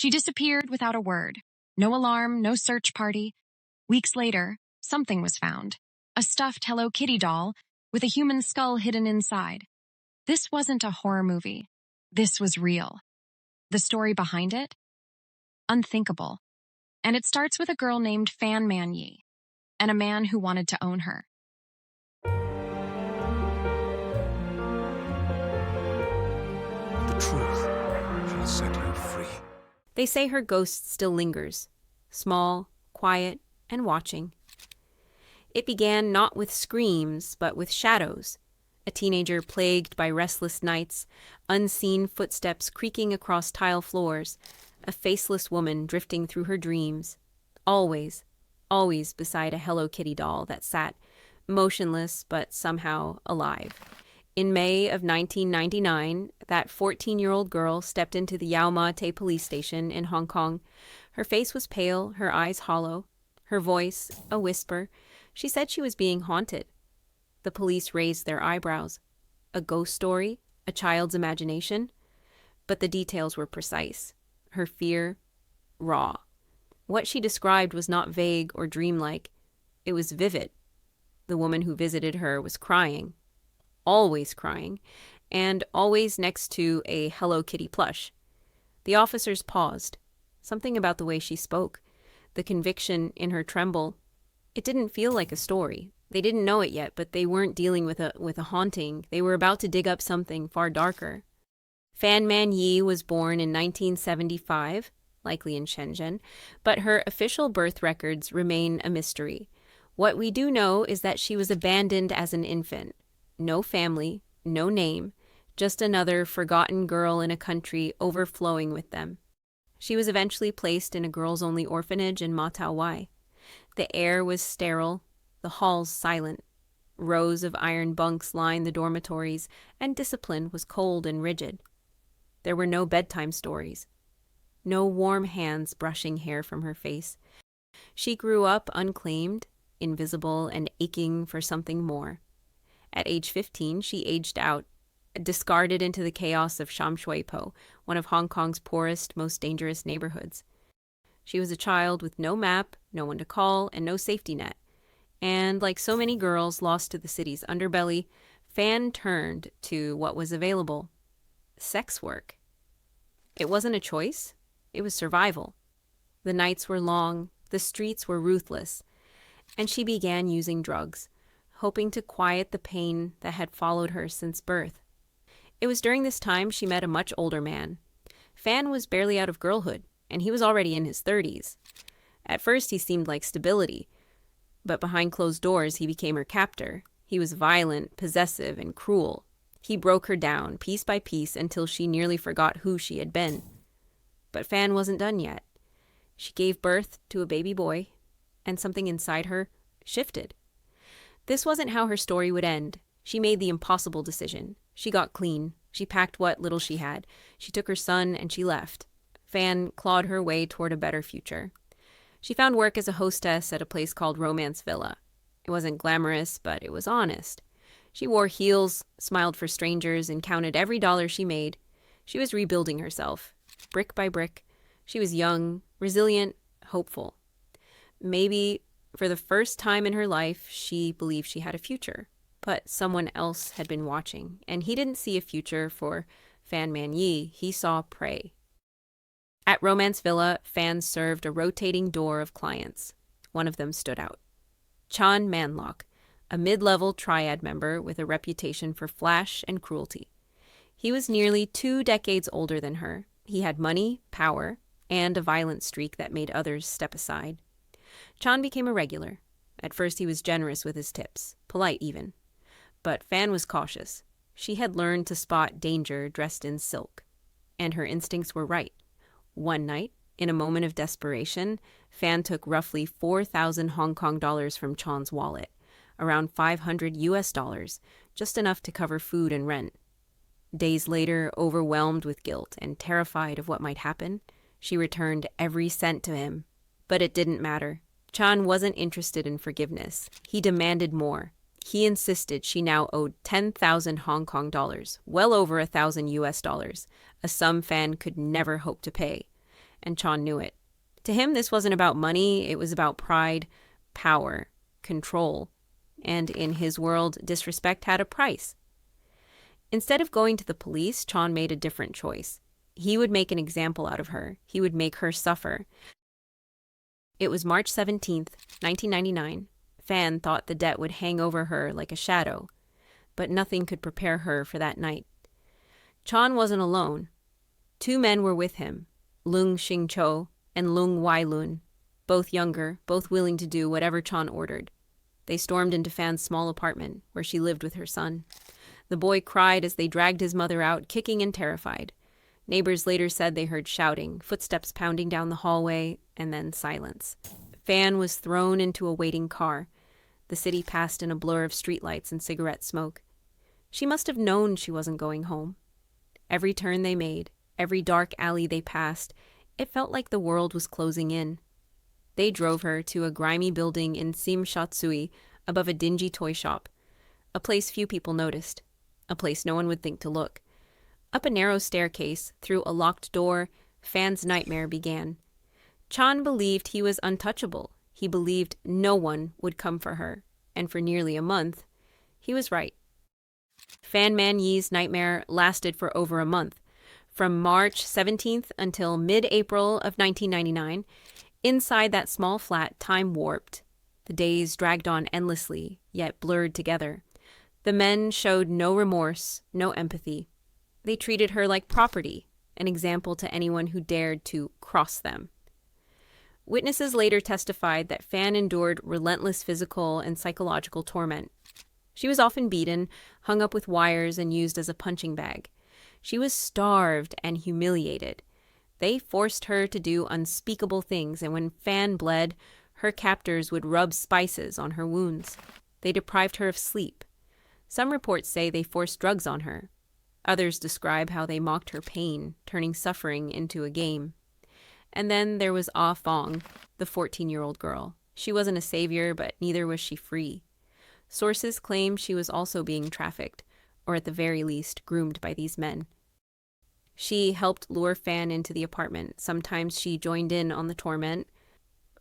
She disappeared without a word. No alarm, no search party. Weeks later, something was found. A stuffed Hello Kitty doll with a human skull hidden inside. This wasn't a horror movie. This was real. The story behind it? Unthinkable. And it starts with a girl named Fan Man-yee and a man who wanted to own her. The truth shall set you free. They say her ghost still lingers, small, quiet, and watching. It began not with screams, but with shadows. A teenager plagued by restless nights, unseen footsteps creaking across tile floors, a faceless woman drifting through her dreams, always, always beside a Hello Kitty doll that sat, motionless but somehow alive. In May of 1999, that 14-year-old girl stepped into the Yau Ma Tei police station in Hong Kong. Her face was pale, her eyes hollow, her voice a whisper. She said she was being haunted. The police raised their eyebrows. A ghost story? A child's imagination? But the details were precise. Her fear, raw. What she described was not vague or dreamlike. It was vivid. The woman who visited her was crying. Always crying. And always next to a Hello Kitty plush. The officers paused. Something about the way she spoke. The conviction in her tremble. It didn't feel like a story. They didn't know it yet, but they weren't dealing with a haunting. They were about to dig up something far darker. Fan Man-yee was born in 1975, likely in Shenzhen, but her official birth records remain a mystery. What we do know is that she was abandoned as an infant. No family, no name, just another forgotten girl in a country overflowing with them. She was eventually placed in a girls-only orphanage in Ma Tau Wai. The air was sterile, the halls silent. Rows of iron bunks lined the dormitories, and discipline was cold and rigid. There were no bedtime stories. No warm hands brushing hair from her face. She grew up unclaimed, invisible, and aching for something more. At age 15, she aged out, discarded into the chaos of Sham Shui Po, one of Hong Kong's poorest, most dangerous neighborhoods. She was a child with no map, no one to call, and no safety net. And like so many girls lost to the city's underbelly, Fan turned to what was available: sex work. It wasn't a choice, it was survival. The nights were long, the streets were ruthless, and she began using drugs, hoping to quiet the pain that had followed her since birth. It was during this time she met a much older man. Fan was barely out of girlhood, and he was already in his 30s. At first he seemed like stability, but behind closed doors he became her captor. He was violent, possessive, and cruel. He broke her down, piece by piece, until she nearly forgot who she had been. But Fan wasn't done yet. She gave birth to a baby boy, and something inside her shifted. This wasn't how her story would end. She made the impossible decision. She got clean. She packed what little she had. She took her son and she left. Fan clawed her way toward a better future. She found work as a hostess at a place called Romance Villa. It wasn't glamorous, but it was honest. She wore heels, smiled for strangers, and counted every dollar she made. She was rebuilding herself, brick by brick. She was young, resilient, hopeful. Maybe, for the first time in her life, she believed she had a future. But someone else had been watching, and he didn't see a future for Fan Man-yee. He saw prey. At Romance Villa, Fan served a rotating door of clients. One of them stood out. Chan Manlock, a mid-level triad member with a reputation for flash and cruelty. He was nearly 2 decades older than her. He had money, power, and a violent streak that made others step aside. Chan became a regular. At first he was generous with his tips, polite even. But Fan was cautious. She had learned to spot danger dressed in silk. And her instincts were right. One night, in a moment of desperation, Fan took roughly 4,000 Hong Kong dollars from Chan's wallet, around $500, just enough to cover food and rent. Days later, overwhelmed with guilt and terrified of what might happen, she returned every cent to him. But it didn't matter. Chan wasn't interested in forgiveness. He demanded more. He insisted she now owed 10,000 Hong Kong dollars, well over $1,000, a sum Fan could never hope to pay. and Chon knew it. To him, this wasn't about money, it was about pride, power, control, and in his world, disrespect had a price. Instead of going to the police, Chon made a different choice. He would make an example out of her. He would make her suffer. It was March 17th, 1999. Fan thought the debt would hang over her like a shadow, but nothing could prepare her for that night. Chon wasn't alone. 2 men were with him, Leung Shing-cho and Leung Wai-lun, both younger, both willing to do whatever Chon ordered. They stormed into Fan's small apartment, where she lived with her son. The boy cried as they dragged his mother out, kicking and terrified. Neighbors later said they heard shouting, footsteps pounding down the hallway, and then silence. Fan was thrown into a waiting car. The city passed in a blur of streetlights and cigarette smoke. She must have known she wasn't going home. Every turn they made, every dark alley they passed, it felt like the world was closing in. They drove her to a grimy building in Simshatsui above a dingy toy shop, a place few people noticed, a place no one would think to look. Up a narrow staircase, through a locked door, Fan's nightmare began. Chon believed he was untouchable. He believed no one would come for her, and for nearly a month, he was right. Fan Man-yee's nightmare lasted for over a month. From March 17th until mid-April of 1999, inside that small flat, time warped. The days dragged on endlessly, yet blurred together. The men showed no remorse, no empathy. They treated her like property, an example to anyone who dared to cross them. Witnesses later testified that Fan endured relentless physical and psychological torment. She was often beaten, hung up with wires, and used as a punching bag. She was starved and humiliated. They forced her to do unspeakable things, and when Fan bled, her captors would rub spices on her wounds. They deprived her of sleep. Some reports say they forced drugs on her. Others describe how they mocked her pain, turning suffering into a game. And then there was Ah Fong, the 14-year-old girl. She wasn't a savior, but neither was she free. Sources claim she was also being trafficked, or at the very least, groomed by these men. She helped lure Fan into the apartment. Sometimes she joined in on the torment.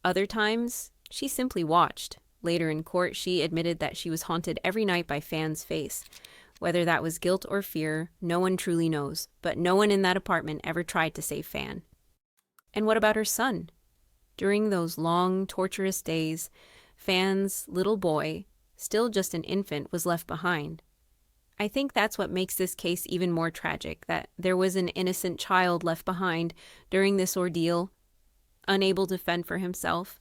Other times, she simply watched. Later in court, she admitted that she was haunted every night by Fan's face. Whether that was guilt or fear, no one truly knows, but no one in that apartment ever tried to save Fan. And what about her son? During those long, torturous days, Fan's little boy, still just an infant, was left behind. I think that's what makes this case even more tragic, that there was an innocent child left behind during this ordeal, unable to fend for himself.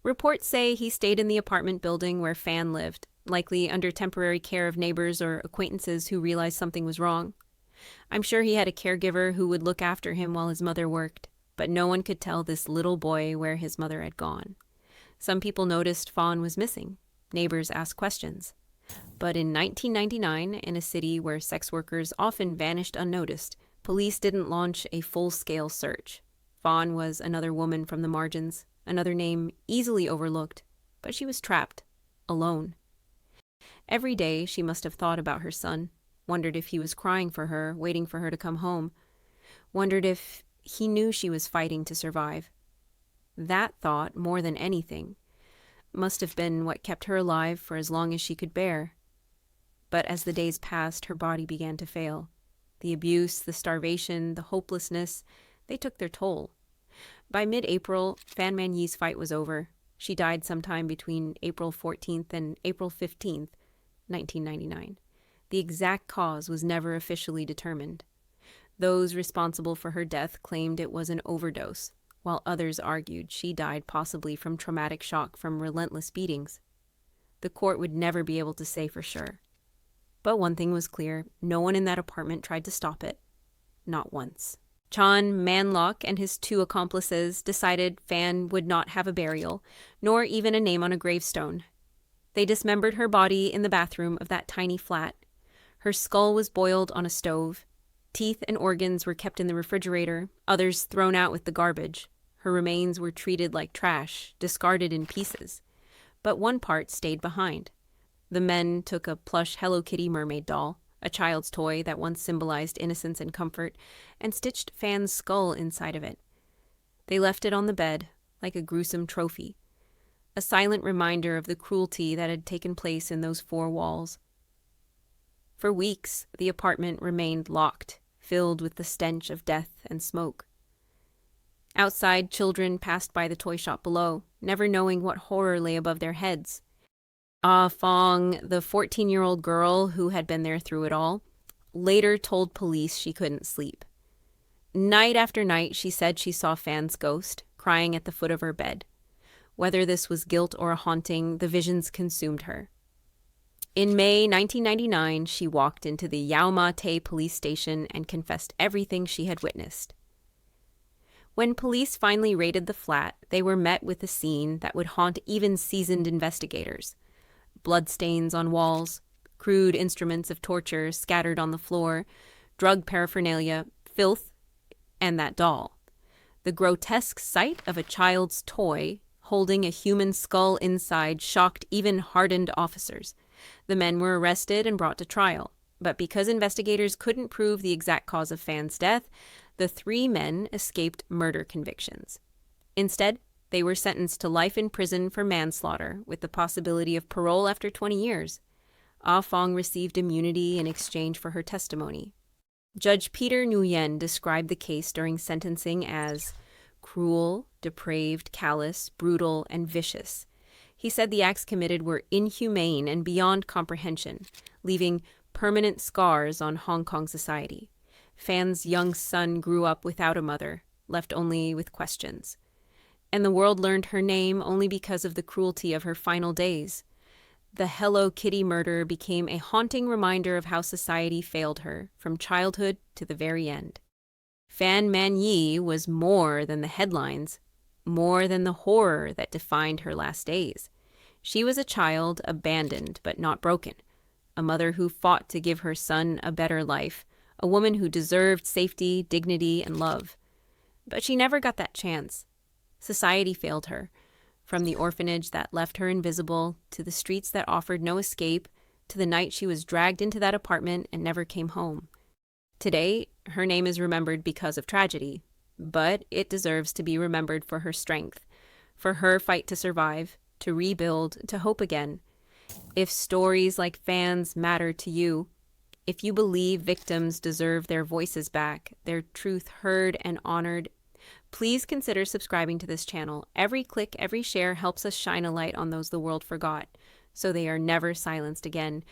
Reports say he stayed in the apartment building where Fan lived, likely under temporary care of neighbors or acquaintances who realized something was wrong. I'm sure he had a caregiver who would look after him while his mother worked, but no one could tell this little boy where his mother had gone. Some people noticed Fawn was missing. Neighbors asked questions. But in 1999, in a city where sex workers often vanished unnoticed, police didn't launch a full-scale search. Fawn was another woman from the margins, another name easily overlooked, but she was trapped, alone. Every day she must have thought about her son, wondered if he was crying for her, waiting for her to come home, wondered if he knew she was fighting to survive. That thought, more than anything, must have been what kept her alive for as long as she could bear. But as the days passed, her body began to fail. The abuse, the starvation, the hopelessness, they took their toll. By mid-April, Fan Man-yee's fight was over. She died sometime between April 14th and April 15th, 1999. The exact cause was never officially determined. Those responsible for her death claimed it was an overdose, while others argued she died possibly from traumatic shock from relentless beatings. The court would never be able to say for sure. But one thing was clear, no one in that apartment tried to stop it. Not once. Chon Man-lok and his 2 accomplices decided Fan would not have a burial, nor even a name on a gravestone. They dismembered her body in the bathroom of that tiny flat. Her skull was boiled on a stove. Teeth and organs were kept in the refrigerator, others thrown out with the garbage. Her remains were treated like trash, discarded in pieces. But one part stayed behind. The men took a plush Hello Kitty mermaid doll, a child's toy that once symbolized innocence and comfort, and stitched Fan's skull inside of it. They left it on the bed, like a gruesome trophy, a silent reminder of the cruelty that had taken place in those four walls. For weeks, the apartment remained locked, filled with the stench of death and smoke. Outside, children passed by the toy shop below, never knowing what horror lay above their heads. Ah Fong, the 14-year-old girl who had been there through it all, later told police she couldn't sleep. Night after night, she said she saw Fan's ghost, crying at the foot of her bed. Whether this was guilt or a haunting, the visions consumed her. In May 1999, she walked into the Yau Ma Tei police station and confessed everything she had witnessed. When police finally raided the flat, they were met with a scene that would haunt even seasoned investigators. Bloodstains on walls, crude instruments of torture scattered on the floor, drug paraphernalia, filth, and that doll. The grotesque sight of a child's toy holding a human skull inside shocked even hardened officers. The men were arrested and brought to trial, but because investigators couldn't prove the exact cause of Fan's death, the three men escaped murder convictions. Instead, they were sentenced to life in prison for manslaughter, with the possibility of parole after 20 years. Ah Fong received immunity in exchange for her testimony. Judge Peter Nguyen described the case during sentencing as cruel, depraved, callous, brutal, and vicious. He said the acts committed were inhumane and beyond comprehension, leaving permanent scars on Hong Kong society. Fan's young son grew up without a mother, left only with questions. And the world learned her name only because of the cruelty of her final days. The Hello Kitty murder became a haunting reminder of how society failed her, from childhood to the very end. Fan Man-yee was more than the headlines, more than the horror that defined her last days. She was a child abandoned but not broken, a mother who fought to give her son a better life, a woman who deserved safety, dignity, and love. But she never got that chance. Society failed her, from the orphanage that left her invisible, to the streets that offered no escape, to the night she was dragged into that apartment and never came home. Today, her name is remembered because of tragedy, but it deserves to be remembered for her strength, for her fight to survive, to rebuild, to hope again. If stories like Fan's matter to you, if you believe victims deserve their voices back, their truth heard and honored, please consider subscribing to this channel. Every click, every share helps us shine a light on those the world forgot, so they are never silenced again.